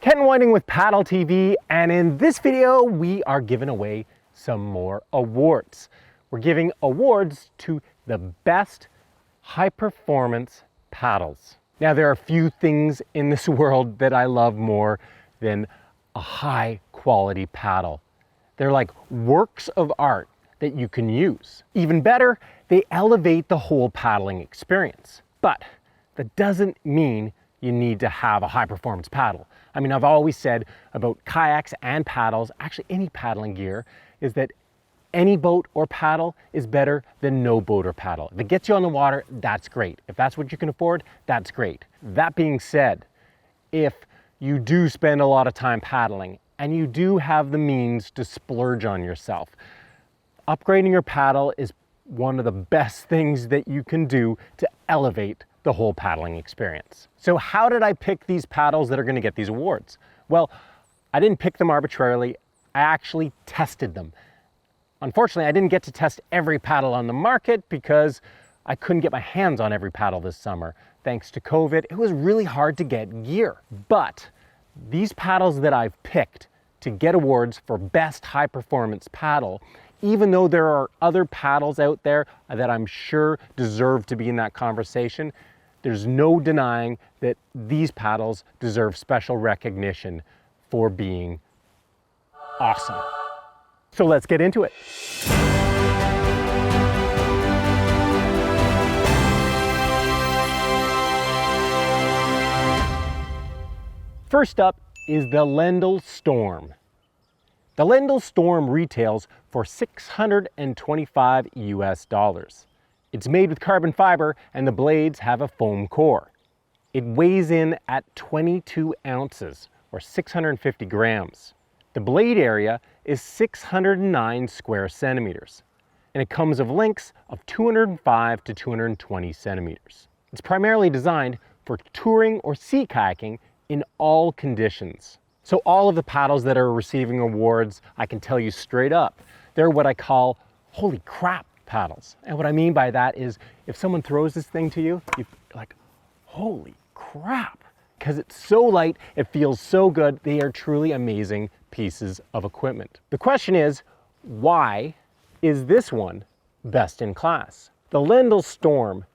Ken Whiting with PaddleTV, and in this video we are giving away some more awards. We're giving awards to the best high performance paddles. Now there are few things in this world that I love more than a high quality paddle. They're like works of art that you can use. Even better, they elevate the whole paddling experience. But that doesn't mean you need to have a high performance paddle. I mean, I've always said about kayaks and paddles, actually any paddling gear, is that any boat or paddle is better than no boat or paddle. If it gets you on the water, that's great. If that's what you can afford, that's great. That being said, if you do spend a lot of time paddling and you do have the means to splurge on yourself, upgrading your paddle is one of the best things that you can do to elevate the whole paddling experience. So how did I pick these paddles that are going to get these awards? Well, I didn't pick them arbitrarily. I actually tested them. Unfortunately, I didn't get to test every paddle on the market because I couldn't get my hands on every paddle this summer. Thanks to COVID, it was really hard to get gear. But these paddles that I've picked to get awards for best high performance paddle, even though there are other paddles out there that I'm sure deserve to be in that conversation, there's no denying that these paddles deserve special recognition for being awesome. So let's get into it. First up is the LENDAL Storm. The LENDAL Storm retails for $625 US. It's made with carbon fiber and the blades have a foam core. It weighs in at 22 ounces or 650 grams. The blade area is 609 square centimeters and it comes of lengths of 205 to 220 centimeters. It's primarily designed for touring or sea kayaking in all conditions. So all of the paddles that are receiving awards, I can tell you straight up, they're what I call holy crap paddles. And what I mean by that is if someone throws this thing to you, you're like, holy crap, because it's so light, it feels so good. They are truly amazing pieces of equipment. The question is, why is this one best in class? The LENDAL Storm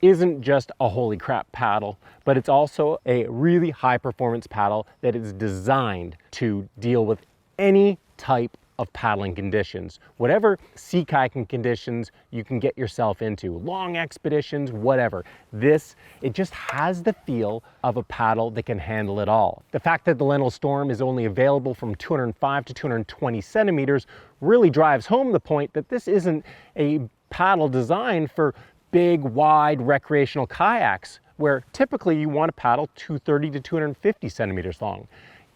isn't just a holy crap paddle, but it's also a really high performance paddle that is designed to deal with any type of paddling conditions. Whatever sea kayaking conditions you can get yourself into, long expeditions, whatever. It just has the feel of a paddle that can handle it all. The fact that the LENDAL Storm is only available from 205 to 220 centimeters really drives home the point that this isn't a paddle designed for big, wide recreational kayaks, where typically you want to paddle 230 to 250 centimeters long.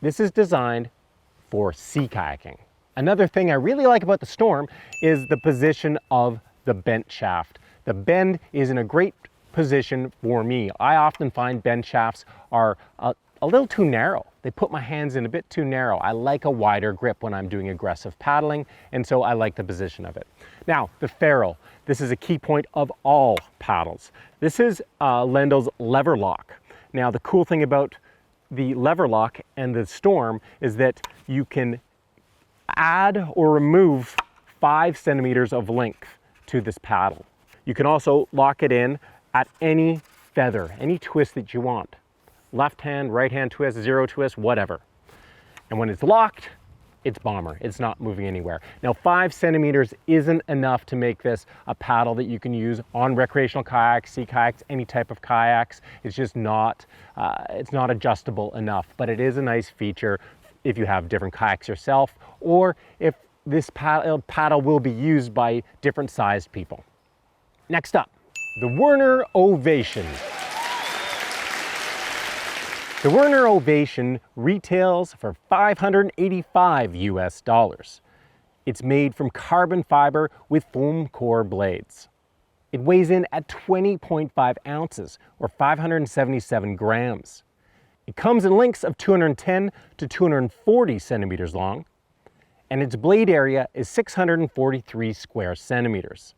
This is designed for sea kayaking. Another thing I really like about the Storm is the position of the bent shaft. The bend is in a great position for me. I often find bend shafts are a little too narrow. They put my hands in a bit too narrow. I like a wider grip when I'm doing aggressive paddling, and so I like the position of it. Now, the ferrule. This is a key point of all paddles. This is LENDAL's lever lock. Now, the cool thing about the lever lock and the Storm is that you can add or remove 5 centimeters of length to this paddle. You can also lock it in at any feather, any twist that you want. Left hand, right hand twist, zero twist, whatever. And when it's locked, it's bomber. It's not moving anywhere. Now, 5 centimeters isn't enough to make this a paddle that you can use on recreational kayaks, sea kayaks, any type of kayaks. It's just not, it's not adjustable enough, but it is a nice feature if you have different kayaks yourself, or if this paddle will be used by different sized people. Next up, the WERNER OVATION. The WERNER OVATION retails for $585 US. It's made from carbon fiber with foam core blades. It weighs in at 20.5 ounces or 577 grams. It comes in lengths of 210 to 240 centimeters long, and its blade area is 643 square centimeters.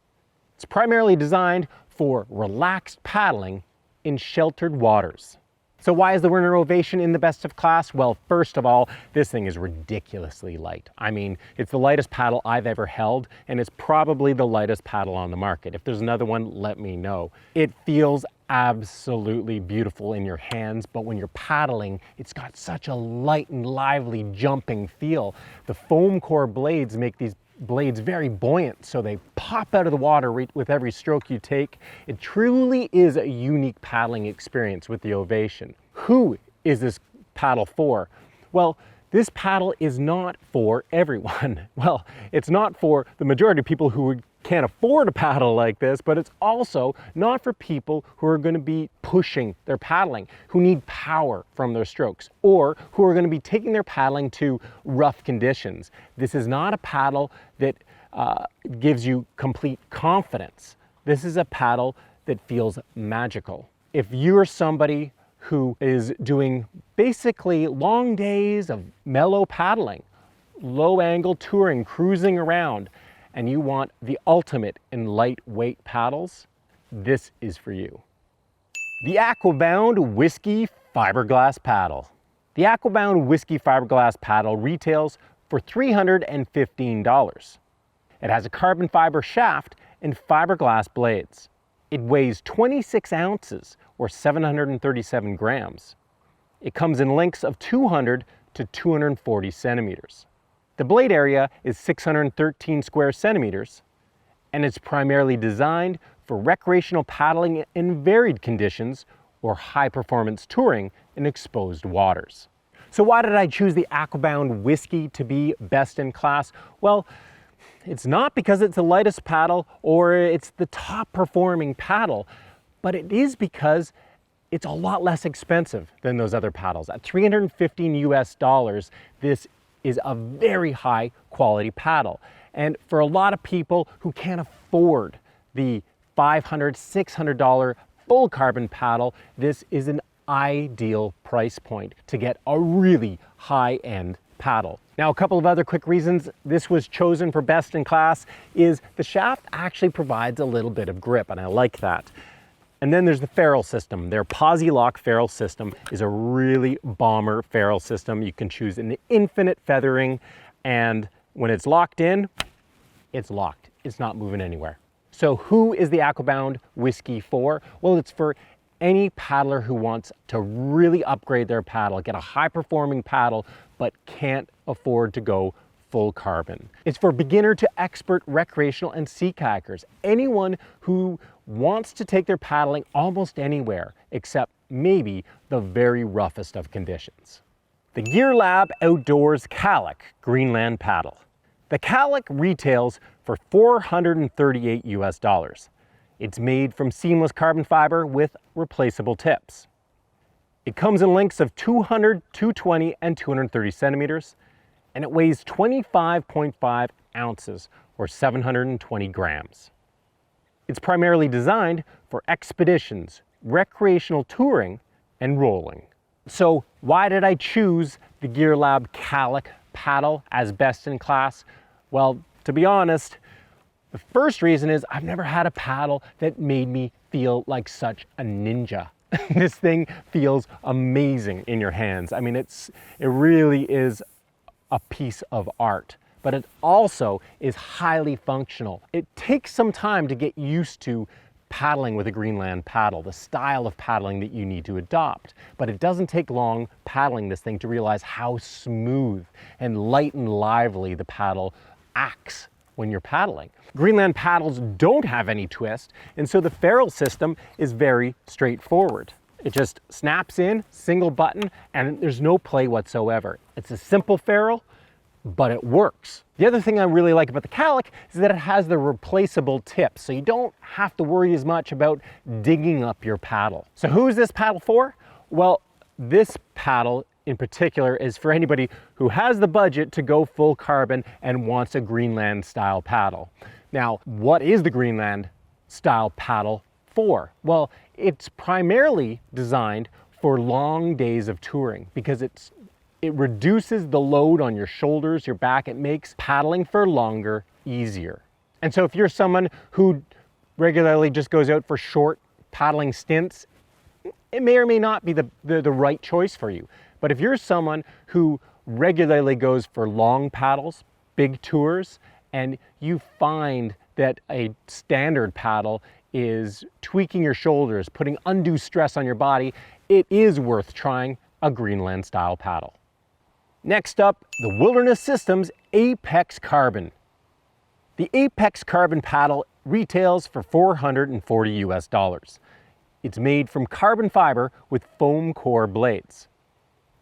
It's primarily designed for relaxed paddling in sheltered waters. So why is the Werner Ovation in the best of class? Well, first of all, this thing is ridiculously light. I mean, it's the lightest paddle I've ever held, and it's probably the lightest paddle on the market. If there's another one, let me know. It feels absolutely beautiful in your hands, but when you're paddling, it's got such a light and lively jumping feel. The foam core blades make these blades very buoyant, so they pop out of the water with every stroke you take. It truly is a unique paddling experience with the Ovation. Who is this paddle for? Well, this paddle is not for everyone. Well, it's not for the majority of people who can't afford a paddle like this, but it's also not for people who are going to be pushing their paddling, who need power from their strokes, or who are going to be taking their paddling to rough conditions. This is not a paddle that gives you complete confidence. This is a paddle that feels magical. If you're somebody who is doing basically long days of mellow paddling, low angle touring, cruising around, and you want the ultimate in lightweight paddles, this is for you. The AquaBound Whiskey Fiberglass Paddle. The AquaBound Whiskey Fiberglass Paddle retails for $315. It has a carbon fiber shaft and fiberglass blades. It weighs 26 ounces or 737 grams. It comes in lengths of 200 to 240 centimeters. The blade area is 613 square centimeters, and it's primarily designed for recreational paddling in varied conditions or high-performance touring in exposed waters. So why did I choose the AquaBound Whiskey to be best in class? Well, it's not because it's the lightest paddle or it's the top performing paddle, but it is because it's a lot less expensive than those other paddles. At $315 US, this is a very high quality paddle. And for a lot of people who can't afford the $500, $600 full carbon paddle, this is an ideal price point to get a really high-end paddle. Now, a couple of other quick reasons this was chosen for best in class is the shaft actually provides a little bit of grip, and I like that. And then there's the ferrule system. Their Posi-Lock ferrule system is a really bomber ferrule system. You can choose an infinite feathering, and when it's locked in, it's locked. It's not moving anywhere. So who is the AquaBound Whiskey for? Well, it's for any paddler who wants to really upgrade their paddle, get a high-performing paddle, but can't afford to go full carbon. It's for beginner to expert recreational and sea kayakers. Anyone who wants to take their paddling almost anywhere, except maybe the very roughest of conditions. The Gear Lab Outdoors Kayak Greenland Paddle. The Kayak retails for $438 US. It's made from seamless carbon fiber with replaceable tips. It comes in lengths of 200, 220, and 230 centimeters, and it weighs 25.5 ounces or 720 grams. It's primarily designed for expeditions, recreational touring, and rolling. So why did I choose the Gear Lab Kayak paddle as best in class? Well, to be honest, the first reason is I've never had a paddle that made me feel like such a ninja. This thing feels amazing in your hands. I mean, it really is a piece of art, but it also is highly functional. It takes some time to get used to paddling with a Greenland paddle, the style of paddling that you need to adopt. But it doesn't take long paddling this thing to realize how smooth and light and lively the paddle acts when you're paddling. Greenland paddles don't have any twist, and so the ferrule system is very straightforward. It just snaps in, single button, and there's no play whatsoever. It's a simple ferrule, but it works. The other thing I really like about the Kayak is that it has the replaceable tips, so you don't have to worry as much about digging up your paddle. So who is this paddle for? Well, this paddle in particular is for anybody who has the budget to go full carbon and wants a Greenland style paddle. Now, what is the Greenland style paddle for? Well, it's primarily designed for long days of touring because it reduces the load on your shoulders, your back. It makes paddling for longer easier. And so if you're someone who regularly just goes out for short paddling stints, it may or may not be the right choice for you. But if you're someone who regularly goes for long paddles, big tours, and you find that a standard paddle is tweaking your shoulders, putting undue stress on your body, it is worth trying a Greenland style paddle. Next up, the Wilderness Systems Apex Carbon. The Apex Carbon paddle retails for $440 US. It's made from carbon fiber with foam core blades.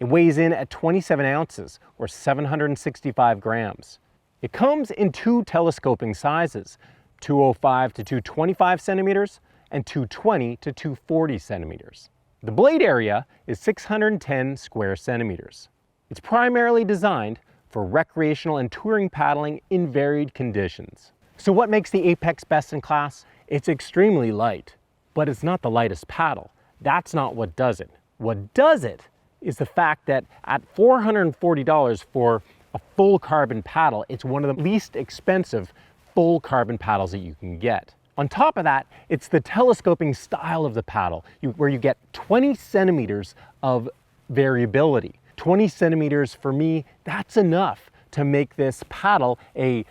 It weighs in at 27 ounces or 765 grams. It comes in two telescoping sizes, 205 to 225 centimeters and 220 to 240 centimeters. The blade area is 610 square centimeters. It's primarily designed for recreational and touring paddling in varied conditions. So what makes the Apex best in class? It's extremely light, but it's not the lightest paddle. That's not what does it. What does it is the fact that at $440 for a full carbon paddle, it's one of the least expensive full carbon paddles that you can get. On top of that, it's the telescoping style of the paddle, where you get 20 centimeters of variability. 20 centimeters for me, that's enough to make this paddle a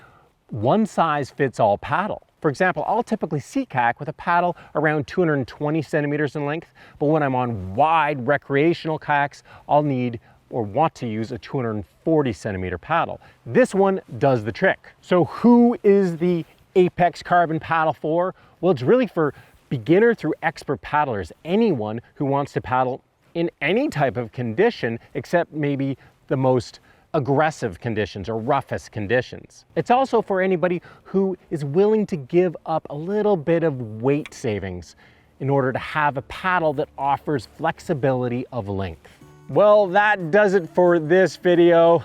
one-size-fits-all paddle. For example, I'll typically sea kayak with a paddle around 220 centimeters in length, but when I'm on wide recreational kayaks, I'll need or want to use a 240 centimeter paddle. This one does the trick. So who is the Apex Carbon paddle for? Well, it's really for beginner through expert paddlers, anyone who wants to paddle in any type of condition except maybe the most aggressive conditions or roughest conditions. It's also for anybody who is willing to give up a little bit of weight savings in order to have a paddle that offers flexibility of length. Well, that does it for this video.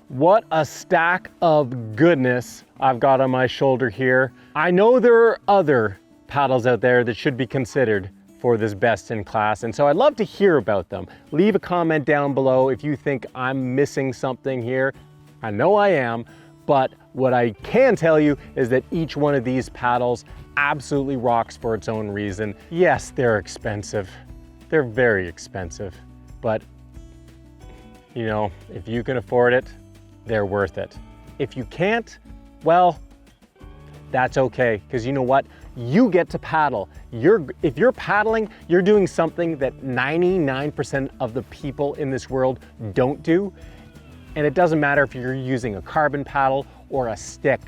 What a stack of goodness I've got on my shoulder here. I know there are other paddles out there that should be considered for this best in class, and so I'd love to hear about them. Leave a comment down below if you think I'm missing something here. I know I am, but what I can tell you is that each one of these paddles absolutely rocks for its own reason. Yes, they're expensive. They're very expensive, but you know, if you can afford it, they're worth it. If you can't, well, that's okay, because you know what? You get to paddle. If you're paddling, you're doing something that 99% of the people in this world don't do. And it doesn't matter if you're using a carbon paddle or a stick.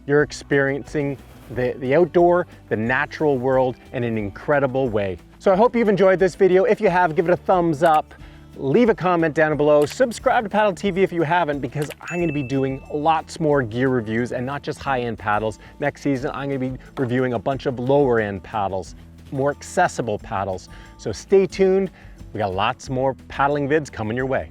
You're experiencing the outdoor, the natural world in an incredible way. So I hope you've enjoyed this video. If you have, give it a thumbs up. Leave a comment down below. Subscribe to PaddleTV if you haven't, because I'm going to be doing lots more gear reviews and not just high-end paddles. Next season, I'm going to be reviewing a bunch of lower-end paddles, more accessible paddles. So stay tuned. We got lots more paddling vids coming your way.